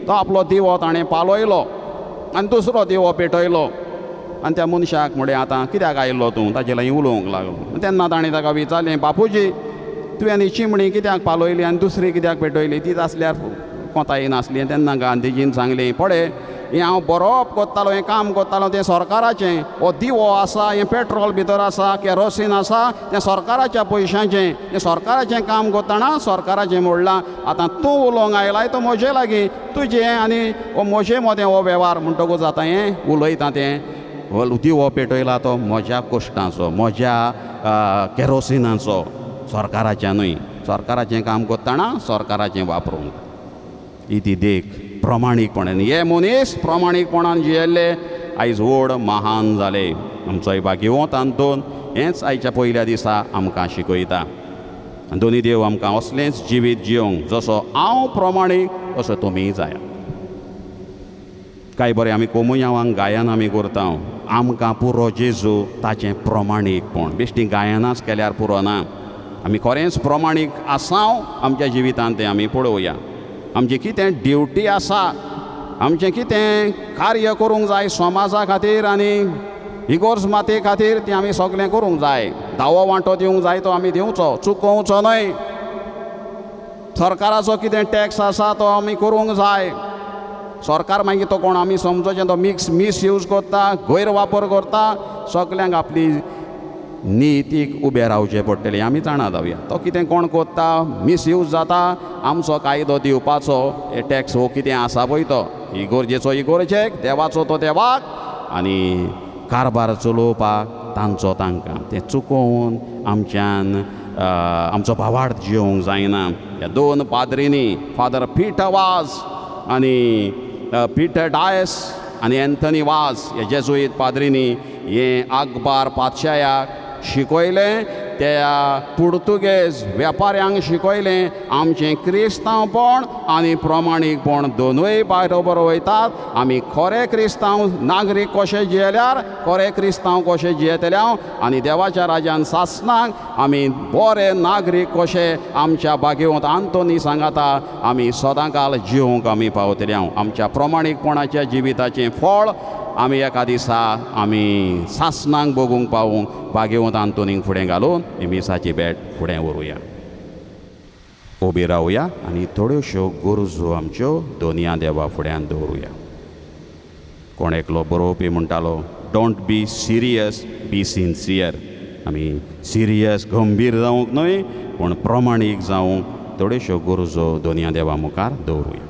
तो आपलो दिवो ताणें पालयलो आनी दुसरो दिवो पेटयलो. आनी त्या मनशाक म्हळें, आतां कित्याक आयिल्लो तूं? ताचे लागीं उलोवंक लागलो. तेन्ना ताणें ताका विचारलें, बापूजी तुवें ही चिमणी कित्याक पालयली आनी दुसरी कित्याक पेटयली? तीच आसल्यार कोताय नासली. तेन्ना गांधीजीन सांगलें, पळय हें हांव बरोवप करतालो, हें काम करतालो तें सरकाराचें. हो दिवो आसा, हें पेट्रोल भितर आसा, केरोसीन आसा, तें सरकाराच्या पयशांचें. हें सरकाराचें काम करतना सरकाराचें मोडलां. आतां तूं उलोवंक आयलाय तो म्हजे लागीं, तुजें आनी हो म्हजे मदें हो वेव्हार. म्हणटकूच आतां हें उलयता तें, हो दिवो पेटयला तो म्हज्या कश्टांचो, म्हज्या केरोसिनाचो, सरकाराच्या न्हय. सरकाराचें काम करतना सरकाराचें वापरूंक. ही ती देख प्रमाणीकपणान. हे मनीस प्रमाणीकपणान जियेल्ले आयज व्हड महान जाले. आमचोय भाग्यवंत आंतून हेंच आयच्या पयल्या दिसा आमकां शिकयता. आनी दोनी देव आमकां असलेंच जिवीत जियोंक, जसो हांव प्रमाणीक तसो तुमीय जाया. कांय बरें आमी कोमुयांवांक गायन आमी करता, आमकां पुरो जेजू ताचें प्रमाणीकपण. बेश्टी गायनाच केल्यार पुरो ना. आमी खरेंच प्रमाणीक आसांव आमच्या जिवितांत तें आमी पळोवया. आमची कितें ड्युटी आसा, आमचें कितें कार्य करूंक जाय समाजा खातीर आनी इगोर्ज माते खातीर, तें आमी सगळें करूंक जाय. दावो वांटो दिवंक जाय तो आमी दिवचो, चुकोवचो न्हय. सरकाराचो कितें टॅक्स आसा तो आमी करूंक जाय. सरकार मागीर तो कोण आमी समजोचें, तो मिसयूज करता, गैरवापर करता. सगल्यांक आपली नितीक उबें रावचें पडटलें, आमी जाणा जावया. तो कितें कोण करता, मिसयूज जाता, आमचो कायदो दिवपाचो, हे टॅक्स हो कितें आसा पळय तो इगोर्जेचो इगोर्जेक, देवाचो तो देवाक, आनी कारबार चलोवपाक तांचो तांकां. तें चुकोवन आमच्यान आमचो भावार्थ जियोंक जायना. ह्या दोन पाद्रींनी, फादर पीटर वाज आनी पीटर डायस आनी एंथनी वाज, हे जेजुईत पाद्रींनी हें आकबार पातशायाक शिकयलें. त्या पुर्तुगेज वेपाऱ्यांक शिकयलें. आमचें क्रिस्तांवपण आनी प्रमाणीकपण दोनूय बरोबर वयतात. आमी खरे क्रिस्तांव नागरीक कशे जियेल्यार खरे क्रिस्तांव कशे जियेतले आनी देवाच्या राज्यान सासणाक आमी बरे नागरीक कशे आमच्या भाग्यवंत आंतोनी सांगाता आमी सदांकाल जिवंक आमी पावतले. आमच्या प्रमाणीकपणाच्या जिविताचें फळ आमी एका दिसा आमी सासणांक बगूंक पावूंक भाग्यवंत आंतोनीक फुडें घालून ही मिसाची भेट फुडें व्हरूया. उबी रावया आनी थोड्योश्यो गरजो आमच्यो दोनया देवा फुड्यान दवरुया. कोण एकलो बरोवपी म्हणटालो, don't be serious, be sincere. आमी सिरियस गंभीर जावंक न्हय, पूण प्रमाणीक जावंक थोड्योश्यो गरजो दोनया देवा मुखार दवरुया.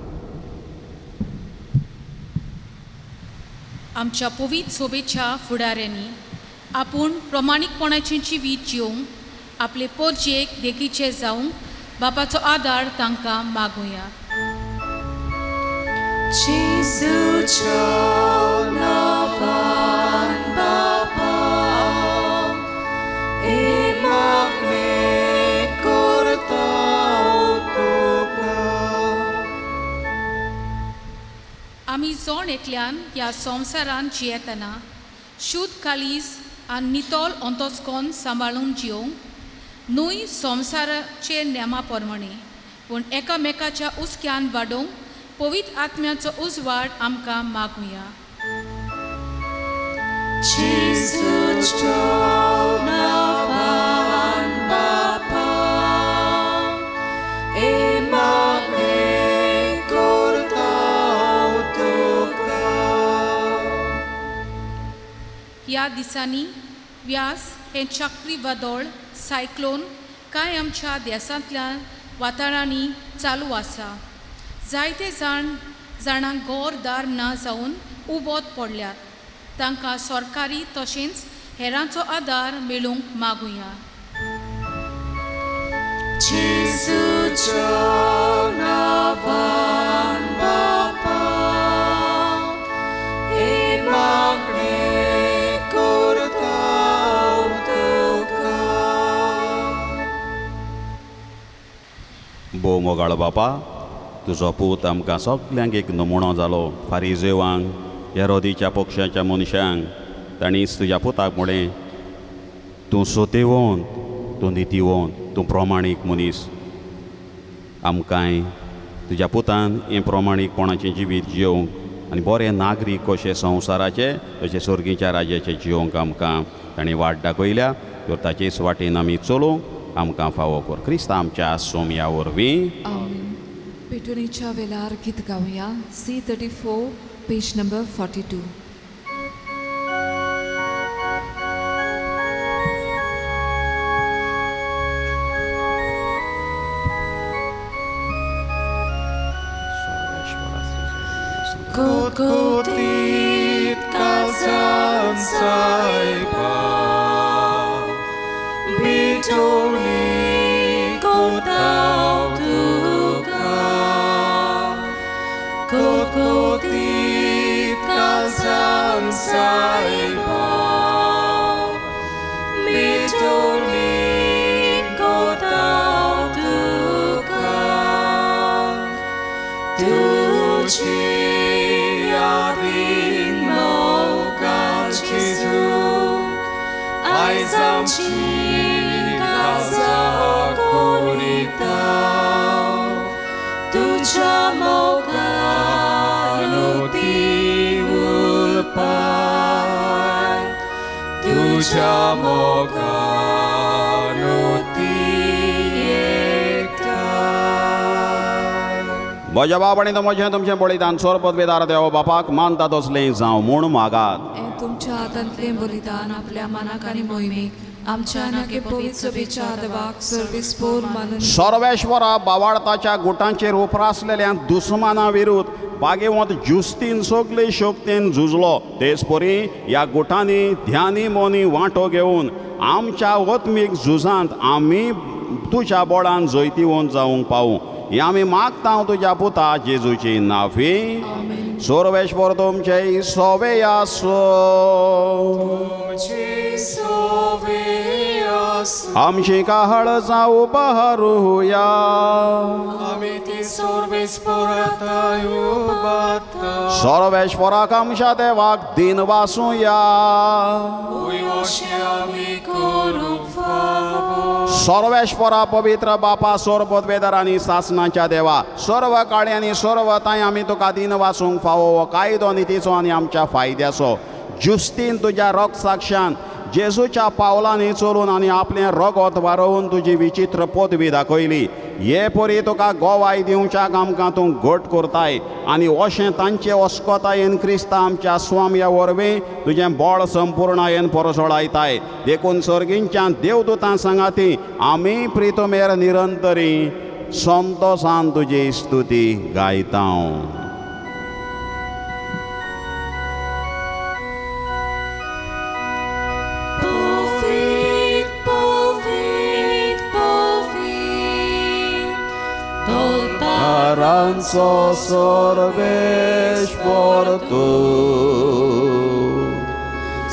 आमच्या पवित्र सोबेच्या फुडाऱ्यांनी आपूण प्रमाणीकपणाचें जिवीत जिवंक आपले पोरजेक देखीचे जावंक बापाचो आदार तांकां मागुया. जेजूच्या नांवान बापा, हे मागणे करता तुका. आमी जोण एकल्यान ह्या संवसारान जियेतना शुद्ध कालीज आनी नितोल अंतस्कोन सांबाळून जिवंक न्हय संवसाराचे नेमा प्रमाणे, पूण एकामेकाच्या उस्क्यान वाडोवंक पवित्र आत्म्याचो उजवाड आमकां मागुया. ह्या दिसांनी व्यास हे चक्रीवादळ सायक्लोन कांय आमच्या देशांतल्या वाठारांनी चालू आसा. जायते जाणांक घर दार ना जावन उबोत पडल्यात. तांकां सरकारी तशेंच हेरांचो आदार मेळूंक मागुया. भोव मोगाळ बापा, तुजो पूत आमकां सगल्यांक एक नमुनो जालो. फारिजेवांक, हेरोदीच्या पक्षाच्या मनशांक ताणीच तुज्या पुताक म्हळें, तूं सत्यवान, तूं नितीवान, तूं प्रमाणीक मनीस. आमकांय तुज्या पुतान हें प्रमाणीकपणाचें जिवीत जियोंक आनी बरें नागरीक कशे संवसाराचे तशें सर्गीच्या राज्याचे जियोंक आमकां ताणें वाट दाखयल्या. तर ताचेच वाटेन आमी चलूंक आमकां फावो कर. क्रिस्त आमच्या सोमया वरवीं. आमीन. पेटोनीच्या वेळार गीत गावया. C34, page number 42. Kut-kutit kalsan saipa Bitoni kutau tuka Kut-kutit kalsan saipa Bitoni kutau tuka Tuci Ai zamci casa coritau Tu chamoka no tiul pai Tu chamoka no tiektai म्हज्या बापाणी म्हजें तुमचें बळिदान सोरपत वेदार देव बापाक मानता तसलें जावं म्हूण मागात. हें तुमच्या हातांतलें बलिदान आपल्या मनाक आनी मोहिमेक आमच्या नाके पवित्र सभेच्या देवाक सर्वेस्पोर मानून सर्वेश्वरा बावाळताच्या गुटांचेर उप्रासलेल्या दुस्माना विरुद्ध बागेवंत जुस्तीन सगले शक्तीन झुजलो. तेच परी ह्या गुटांनी ध्यानी मोनी वांटो घेवन आमच्या वत्मीक झुजांत आमी तुज्या बळान जैतिवंत जावंक पावूं. हे आमी मागता तुज्या पुता जेजूची नांवी. सर्वेश्वर तुमचे सोवे आसो. आमची काहळ जावं बहरूया. सर्वेश्वराक आमच्या देवाक दिन वासूया. सर्वेश्वरा पवित्र बापा सोरपत वेदर आनी सासनाच्या देवा सर्व काळी आनी सर्व ताय आमी तुका दिन वासूंक फावो कायदो नितीचो आनी आमच्या फायद्याचो जुस्तीन तुज्या रक्त साक्षान जेजूच्या पावलांनी चलून आनी आपलें रगत वारोवन तुजी विचित्र पदवी दाखयली. हे परी तुका गोवाय दिवच्याक आमकां तूं घट करताय आनी अशें तांचे अस्कोतायेन क्रिस्ता आमच्या स्वाम्या वरवीं तुजें बळ संपूर्णायेन परसोडायताय. देखून सर्गींच्या देवदूतां सांगाती आमी प्रितमेर निरंतरी संतोषान तुजी स्तुती गायता. Ranzo sorvești tu,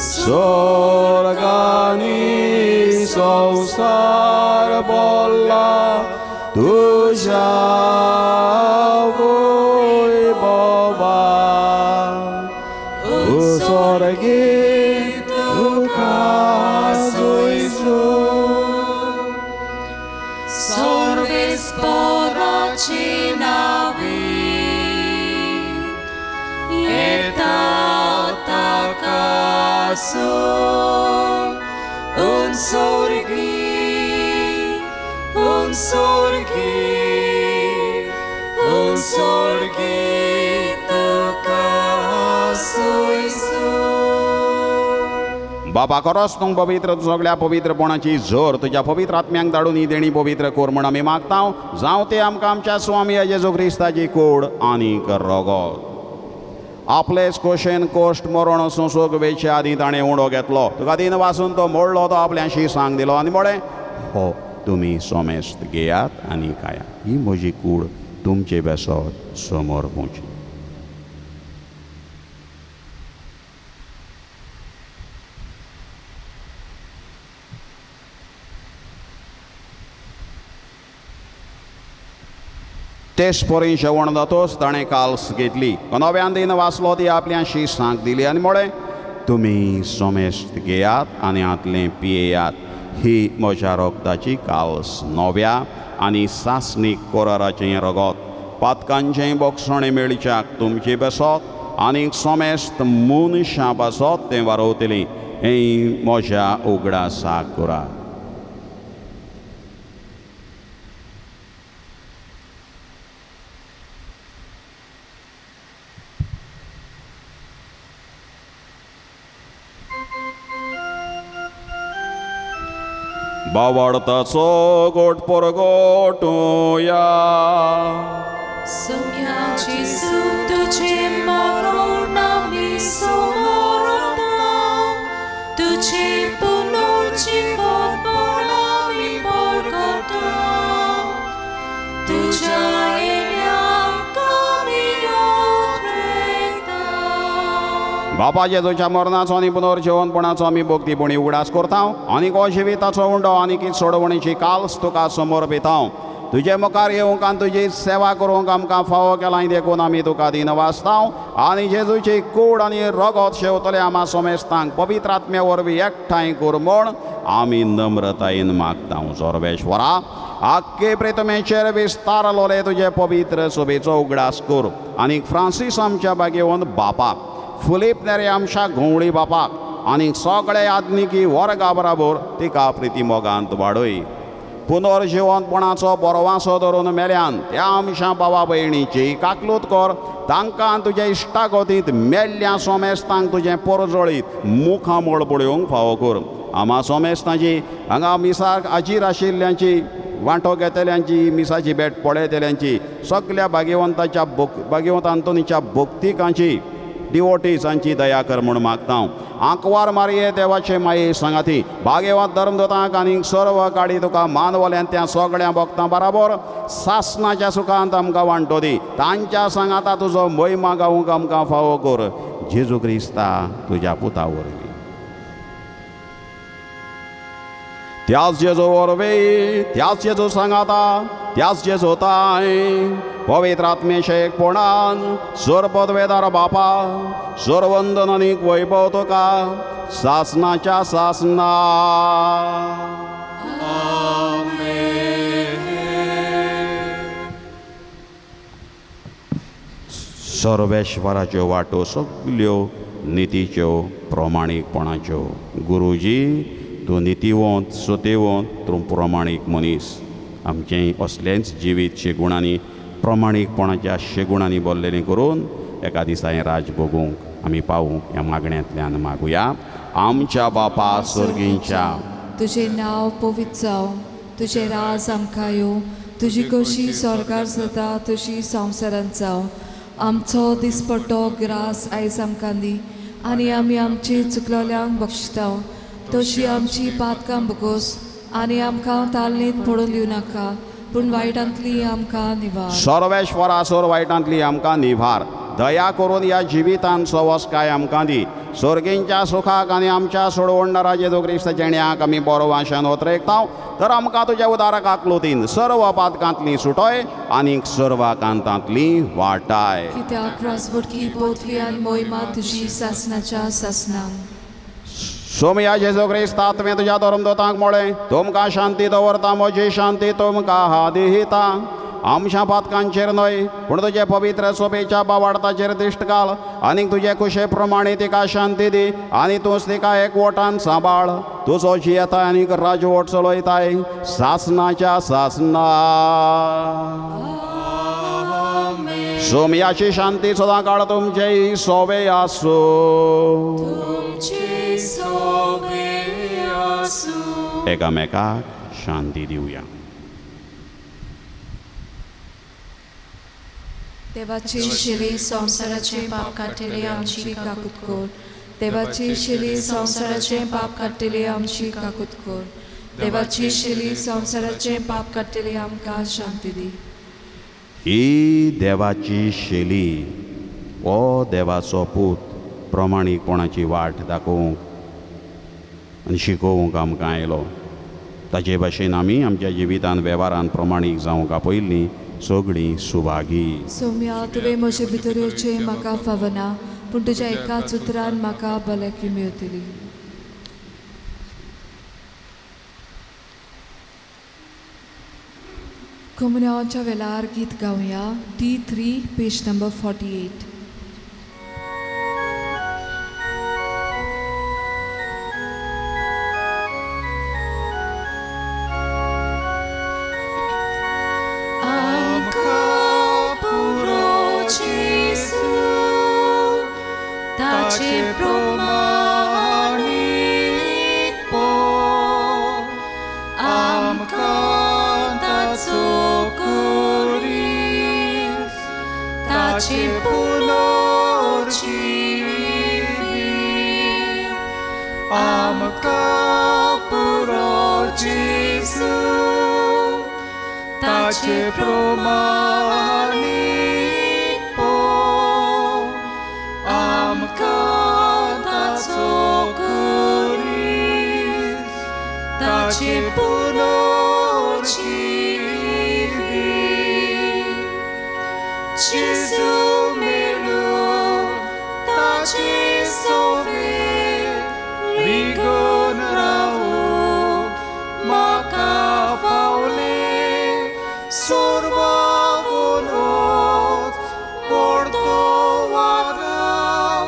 sorgani sausar bolla, tu ja voi baba, tu sorgi tu casoi su, Sorves porocinavi बापा खरोच तूं पवित्र सगळ्या पवित्रपणाची जोर तुज्या पवित्र आत्म्यांक धाडून ही देणी पवित्र कोर म्हण आमी मागता जावं ते आमकां आमच्या स्वामी जेजू क्रिस्ताची कूड आनीक रगत आपलेच कोशेन कोश्ट मरण सोंसूक वेचे आदीं ताणें उडो घेतलो तुका दिन वाचून तो मोडलो तो आपल्याशी सांग दिलो आनी म्हळें हो तुमी सोमेस्त घेयात आनी खायात ही म्हजी कूड तुमचे बेसत समोर पोवची. तेच परी जेवण जातोच ताणें काल्स घेतली नव्यान दिन वाचलो ती आपल्याशी सांग दिली आनी म्हळें तुमी सोमेस्त घेयात आनी आतलें पियेयात ही म्हज्या रोगताची काल्स नव्या आनी सासणीक कोराराचें रगत पातकांचें बोगसणें मेळच्याक तुमची बेसत आनीक सोमेस्त मनशां पासत तें वारोवतलीं हें म्हज्या उगडासाक करात. बावडताचो गोट परगोटुया सौम्याची सूत तुझे मरण आमी समोरता तुझे पुनर्जीवन पण आमी बळगता तुझ्या येण्याक आमी उद्रेकता. बापा जेजूच्या मरणाचो आनी पुनर्जीवनपणाचो आमी भक्तीपणी उगडास करता आनी हो जिविताचो उंडो आनी की सोडवणीची काल्स तुका समोर पिता तुजे मुखार येवंक आनी तुजी सेवा करूंक आमकां फावो केलां देखून आमी तुका दिन वाचता आनी जेजूची कूड आनी रगत शेवतले आम्हा सोमेस्तांक पवित्र आत्म्या वरवीं एकठांय कर म्हूण आमी नम्रतायेन मागता. सर्वेश्वरा आख्खे प्रेतमेचेर विस्तारलोले तुजे पवित्र सोबेचो उगडास कर आनीक फ्रांसीस आमच्या बागेवन बापाक फिलीप नेरे आमच्या घोवळी बापाक आनीक सगळे आदनिकी वर्गा बराबर तिका प्रिती मोगांत वाडय. पुनर्जीवनपणाचो बरो वासो धरून मेल्यान त्या आमच्या भावा भयणीची काकलूत कर तांकां तुजे इश्टागतींत मेल्ल्या सोमेस्तांक तुजें परजळीत मुखामोळ पळोवंक फावो कर. आम्हा सोमेस्तांची हांगा मिसाक आजीर आशिल्ल्यांची वांटो घेतल्यांची मिसाची भेट पळयतल्यांची सगळ्या भाग्यवंताच्या भाग्यवंत आंतोनीच्या भक्तिकांची डिवोटीसांची दया कर म्हूण मागता. आंकवार मारये देवाचे माये सांगाती भाग्यवंत धर्मदूतांक आनीक सर्व काडी तुका मानवल्यान त्या सगळ्या भक्तां बराबर सासणाच्या सुखांत आमकां वांटो दी. तांच्या सांगाता तुजो महिमा गावूंक आमकां फावो कर. जेजू क्रिस्ता तुज्या पुता वरवीं त्याच जेजू वरवीं त्याच जेजू सांगाता त्याच जेजू ताय पवित्र आत्मेचे एकपणान सर्वपदवेदार बापा सर्ववंदन आनीक वैभव तुका सासणाच्या सासना. सर्वेश्वराच्यो वाटो सगल्यो नितीच्यो प्रमाणीकपणाच्यो. गुरुजी तूं नितीवंत सत्यवंत तूं प्रमाणीक मनीस आमचें असलेंच जिवीत शेगुणांनी प्रमाणीकपणाच्या शेगुणांनी भरलेलें करून एका दिसा हें राज भोगूंक आमी पावूंक ह्या मागण्यांतल्यान मागुया. आमच्या बापा सर्गींच्या तुझे नांव पवित्र जावं तुझे राज आमकां येवं तुजी कशी स्वर्गार जाता तशी संवसारांत जावं. आमचो दिसपट्टो ग्रास आयज आमकां दी आनी आमी आमची चुकलोल्यांक बक्षिता तशी आमची पातकां बगोस आनी आमकां तालनीत पडून दिवं नाका पूण वायटांतली आमकां निवार. सर्वेश्वरा सोर वायटांतली आमकां निभार. दया करून ह्या जिवितांत सवस्काय आमकां दी. सर्गींच्या सुखाक आनी आमच्या सोडवणदारा जेजू क्रिस्त जेण्याक आमी बरो वाशान उतरयता तर आमकां तुज्या उदाराक आकलुतीन सर्व पातकांतली सुटय आनीक सर्व कांतांतली वाटाय. कित्याक राजवटकी पृथ्वी आनी मोहिमा तुजी सासनाच्या सासनान. सोमया जेजू क्रिस्ता तुवें तुज्या धर्मदूतांक म्हळें तुमकां शांती दवरता म्हजी शांती तुमकां हां दिता. आमच्या पातकांचेर न्हय पूण तुजे पवित्र सोबेच्या बावार्थाचेर दिश्ट घाल आनी तुजे कुशे प्रमाणे तिका शांती दी आनी तूंच तिका एकवटान सांबाळ तुजो जी येता आनी राजवट चलयताय सासनाच्या सासना सोमयाची शांती सदां काळ तुमचे सोबे आसूं तुमची सोबे आसूं. एकामेकाक शांती दिवया. देवाची शिली संवसाराचे पाप काडटली आमची काकूत कोर. देवाची शिली संवसाराचे पाप काडटली आमची काकूत कोर. देवाची शिली संवसाराचे पाप काडटली आमकां शांती दी. ही देवाची शेली हो देवाचो पूत प्रमाणीकपणाची वाट दाखोवंक आनी शिकोवंक आमकां आयलो. ताचे भाशेन आमी आमच्या जिवितान वेव्हारान प्रमाणीक जावंक आपयल्लीं सगळीं सुभागी. सौम्या तुवें म्हजे भितर येवचें म्हाका फावना पूण तुज्या एकाच उतरान म्हाका भलायकी मेळटली. कम्युनियनच्या वेळार गीत गावया. T3 page number 48. आमकां पुरो जेसू ताचे प्रमाणीकपण आमकां ताचो कुरीस ताचे पुनर्जीवीत आमकां पुरो जेसू ताचे प्रमाणीकपण आमकां ताचो कुरीस ताचे पुनर्जीवीत जेसू मेळून ताचे सोबेत रिगून रावून म्हाका पावले सोर्वावोनोत मोडतो वागाव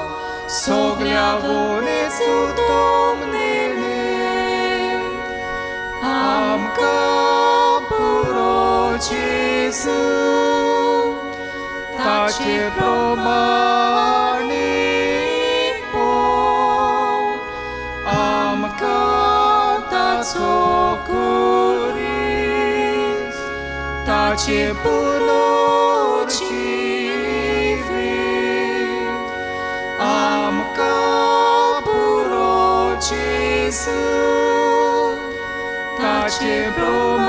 सगळ्या वोनेच उतम नेणे आमकां पुरो जेसू ताचे प्रमाणीकपण आमकां ताचो कुरीस ताचे पुनर्जीवीत आमकां पुरो जेसू ताचे प्रमाणीकपण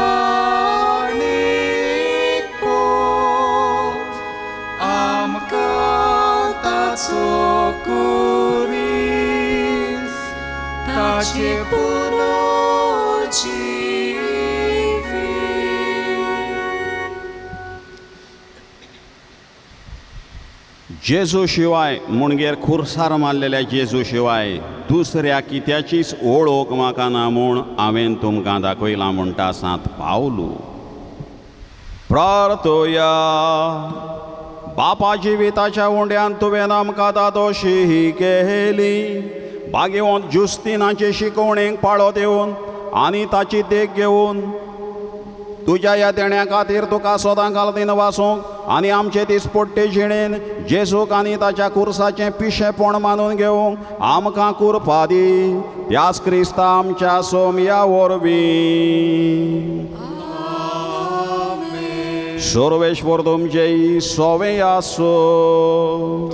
आमकां ताचो कुरीस ताचे जेजू शिवाय मुणगेर खुर्सार मारलेल्या जेजू शिवाय दुसऱ्या कित्याचीच ओळख म्हाका ना म्हूण हांवें तुमकां दाखयलां म्हणटा सांत पावलू. प्रार्थोया. बापा जिविताच्या उंड्यान तुवें आमकां दादोशी ही केली. भाग्यवंत जुस्तिनाचे शिकवणेक पाळो दिवन आनी ताची देख घेवन तुज्या ह्या देण्या खातीर तुका सदां घालदीन वासूंक आनी आमचे दिसपट्टे जिणेन जेजूक आनी ताच्या कुर्साचें पिशेपण मानून घेवंक आमकां कृपा दी. त्याच क्रिस्ता आमच्या सोमया वरवीं. सर्वेश्वर तुमचे सोवे आसूं.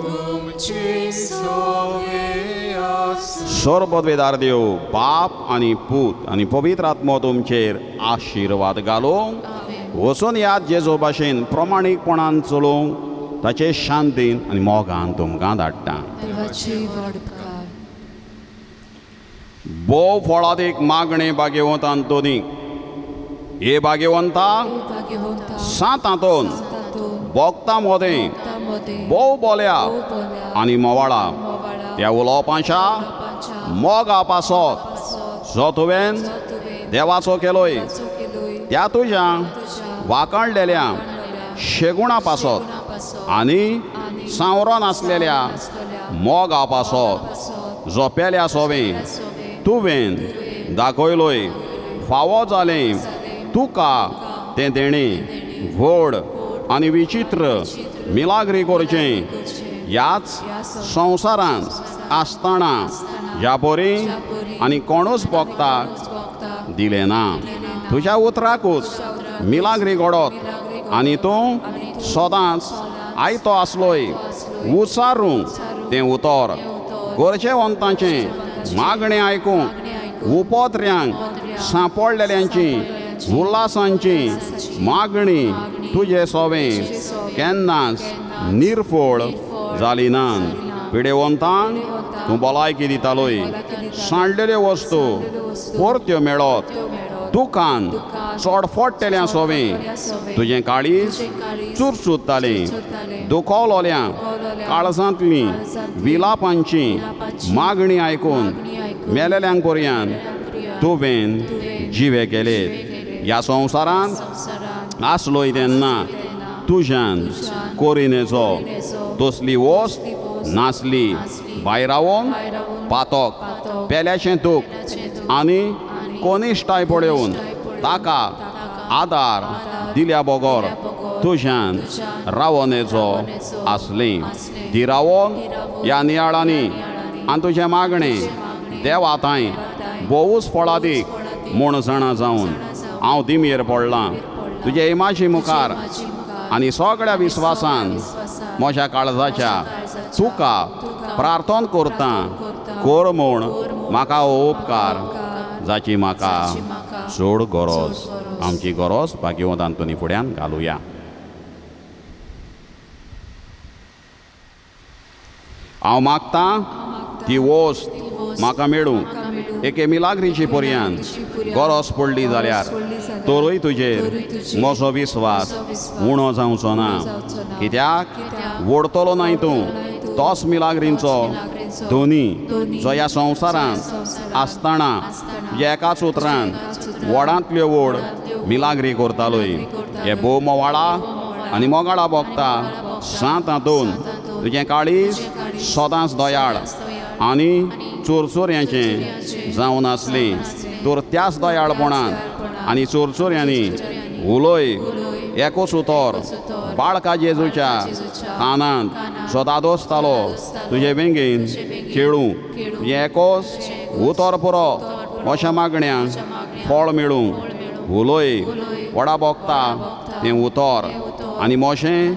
सर्वपदवेदार देव बाप आनी पूत आनी पवित्र आत्मो तुमचेर आशिर्वाद घालूंक वचून याद जेजो भाशेन प्रमाणीकपणान चलोवंक ताचे शांतीन आनी मोगान तुमकां धाडटा. बोव फळादीक मागणे भाग्यवंत आंतोनीक. हे भाग्यवंता सात हातून भोगता मोदें बोव बोल्या आनी मोवाळा त्या उलोवपाच्या मोग आपासत जो तुवें देवाचो केलोय त्या तुज्या वाकणलेल्या शेगुणा पासत आनी सांवरो नासलेल्या मोगा पासत जोपेल्या सोवें तुवें दाखयलोय फावो जालें तुका तें देणें व्हड आनी विचित्र मिलाग्री करचें ह्याच संवसारांत आसतना ह्या बरी आनी कोणूच भक्ताक दिलें ना तुज्या उतराकूच मिलाग्री घडत आनी तूं सदांच आयतो आसलोय उचारूंक तें उतर गरजेवंतांचें मागणें आयकूंक उपोत्र्यांक सांपडलेल्यांची उल्हासांची मागणी तुजें सोवें केन्नाच निर्फळ जाली ना पिडेवंतांक तूं भलायकी दितालोय सांडलेल्यो वस्तू परत्यो मेळत दुकान चडफडटेल्या सोवें तुजें काळीज चुरचुरतालें दुखवलोल्यांक काळजांतली विलापांची मागणी आयकून मेलेल्यांक पर्यंत तुवें जिवे केलेत ह्या संवसारांत आसलोय तेन्ना तुज्यान कोरिनेचो तसली वस्त नासली भायर रावून पातक पेल्याचें दूख आनी कोनिश्टाय पळोवन ताका आदार दिल्या बगर तुज्यान रावनेचो आसली ती रावोन ह्या नियाळांनी आनी तुजें मागणें देवा थंय भोवूच फळादीक म्हूण जाणा जावन हांव दिमेर पडलां तुजे इमाची मुखार आनी सगळ्या विस्वासान म्हज्या काळजाच्या तुका प्रार्थना करता कर म्हूण म्हाका हो उपकार जाची म्हाका चड गरज आमची गरज भाग्यवंतान तुनी फुड्यान घालुया हांव मागतां ती वस्त म्हाका मेळूं एके मिलाग्रीची पर्यंत गरज पडली जाल्यार तोरूय तुजेर म्हजो विस्वास उणो जावचो ना कित्याक वडतलो न्हय तूं तोच मिलाग्रींचो धोनी जो ह्या संवसारांत आसतना एकाच उतरान व्हडांतल्यो व्हड मिलाग्री करतालोय हे भोव मोवाळा आनी मोगाळा भोगता सांत हातून तुजें काळीज सदांच दोयाळ आनी चोरचोऱ्यांचें जावन आसली तर त्याच दोयाळपणान आनी चोरचोऱ्यांनी उलय एकूच उतर बाळका जेजूच्या कानांत जो दादो आसतालो तुजे वेंगेन खेळूं तुजें एकूच उतर पुरो अशा मागण्यांक फळ मेळूंक उलय व्हडा भोगता तें उतर आनी मोशें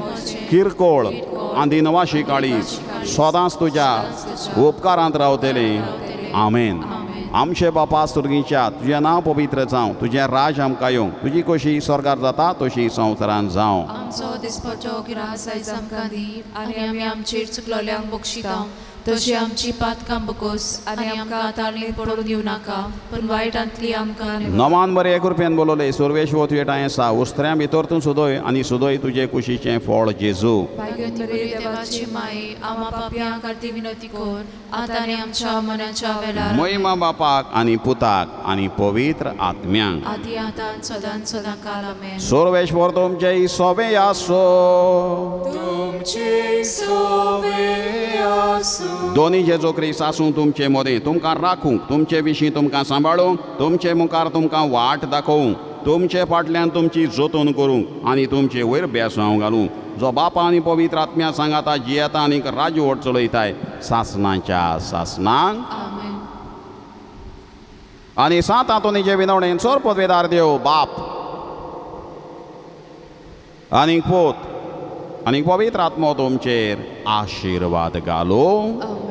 किरकोळ आनी दिनवाशी काळीज सदांच तुज्या उपकारांत रावतलें आमेन आमचे बापा सुर्गीच्या तुजें नांव पवित्र जावं तुजें राज आमकां येवं तुजी कशी स्वर्गार जाता तशी संवसारांत जावं आमचो दिसपटो गिरास आयज आमकां दी आनी आमी आमचेर चुकलोल्यांक बक्षिता तशी आमची पातकां बकोस आनी आमकां ताळणेंत पडूंक दिवं नाका पूण वायटांतली आमकां नमान बरें एक रुपयान बोलोले सर्वेश्वर तुजे टाय आसा उस्त्र्यां भितर तूं सुदय आनी सुदय तुजे कुशीचें फळ जेजू देवाची माई आमा पापयां खातीर विनंती कर आतां आनी आमच्या मनाच्या वेळार महिमा बापाक आनी पुताक आनी पवित्र आत्म्यांक आदी आतां सदांच सदां काल आमेन सर्वेश्वर तुमचें सोबें आसो तुमचे सोवे आसूं दोनी जेजो क्रिस्त आसूं तुमचे मदें तुमकां राखूंक तुमचे विशीं तुमकां सांबाळूंक तुमचे मुखार तुमकां वाट दाखोवंक तुमचे फाटल्यान तुमची जतन करूंक आनी तुमचे वयर बेसांव घालूंक जो बापा आनी पवित्र आत्म्या सांगाता जियेता आनी राज्यवट चलयताय सासणाच्या सासणांक आमेन आनी सात हातून जे विनवणेन चोर पदवेदार देव बाप आनी पोत आनी पवित्र आत्मो तुमचेर आशिर्वाद घालूं